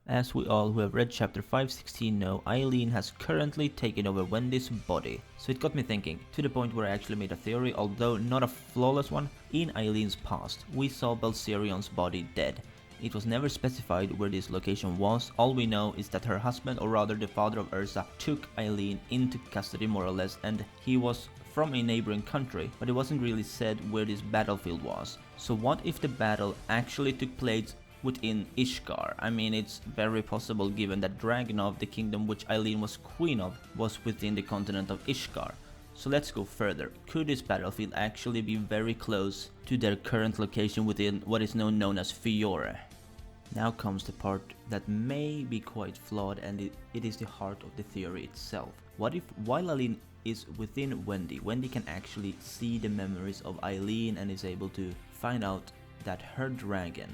As we all who have read chapter 516 know, Eileen has currently taken over Wendy's body. So it got me thinking, to the point where I actually made a theory, although not a flawless one. In Eileen's past, we saw Balserion's body dead. It was never specified where this location was. All we know is that her husband, or rather the father of Ursa, took Eileen into custody more or less, and he was from a neighboring country, but it wasn't really said where this battlefield was. So what if the battle actually took place within Ishgard? I mean, it's very possible given that Dragonov, the kingdom which Eileen was queen of, was within the continent of Ishgard. So let's go further. Could this battlefield actually be very close to their current location within what is now known as Fiore? Now comes the part that may be quite flawed, and it is the heart of the theory itself. What if while Eileen is within Wendy, Wendy can actually see the memories of Eileen and is able to find out that her dragon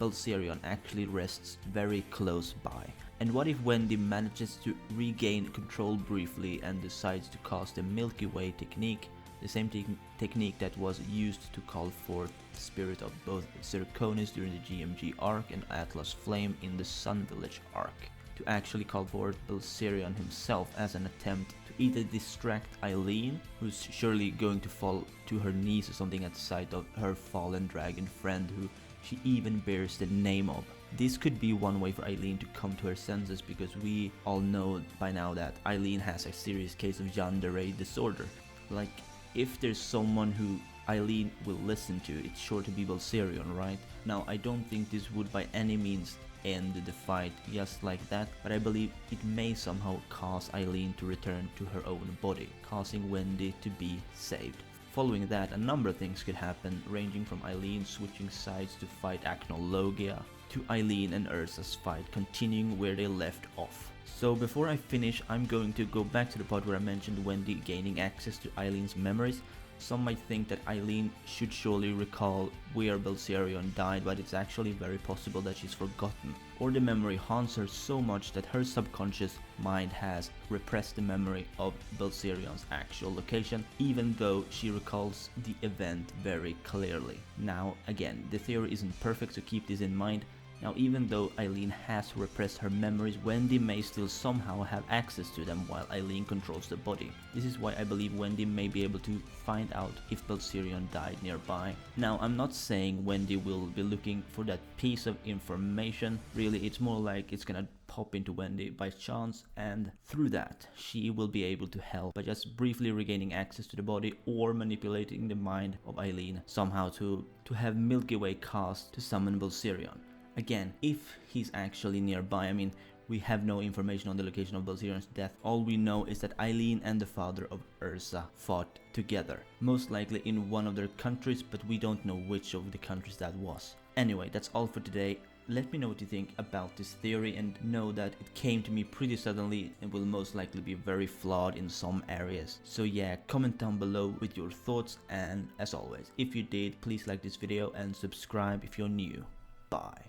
Balserion actually rests very close by. And what if Wendy manages to regain control briefly and decides to cast the Milky Way technique, the same technique that was used to call forth the spirit of both Zirconis during the GMG arc and Atlas Flame in the Sun Village arc, to actually call forth Balserion himself as an attempt to either distract Eileen, who's surely going to fall to her knees or something at the sight of her fallen dragon friend who she even bears the name of. This could be one way for Eileen to come to her senses, because we all know by now that Eileen has a serious case of yandere disorder. Like, if there's someone who Eileen will listen to, it's sure to be Balserion, right? Now, I don't think this would by any means end the fight just like that, but I believe it may somehow cause Eileen to return to her own body, causing Wendy to be saved. Following that, a number of things could happen, ranging from Eileen switching sides to fight Acnologia, to Eileen and Ursa's fight continuing where they left off. So before I finish, I'm going to go back to the part where I mentioned Wendy gaining access to Eileen's memories. Some might think that Eileen should surely recall where Balserion died, but it's actually very possible that she's forgotten, or the memory haunts her so much that her subconscious mind has repressed the memory of Balserion's actual location, even though she recalls the event very clearly. Now again, the theory isn't perfect, so keep this in mind. Now, even though Eileen has repressed her memories, Wendy may still somehow have access to them while Eileen controls the body. This is why I believe Wendy may be able to find out if Balserion died nearby. Now, I'm not saying Wendy will be looking for that piece of information. Really, it's more like it's gonna pop into Wendy by chance, and through that she will be able to help by just briefly regaining access to the body or manipulating the mind of Eileen somehow to have Milky Way cast to summon Balserion. Again, if he's actually nearby, I mean, we have no information on the location of Balserion's death. All we know is that Eileen and the father of Ursa fought together, most likely in one of their countries, but we don't know which of the countries that was. Anyway, that's all for today. Let me know what you think about this theory, and know that it came to me pretty suddenly and will most likely be very flawed in some areas. So yeah, comment down below with your thoughts, and as always, if you did, please like this video and subscribe if you're new. Bye.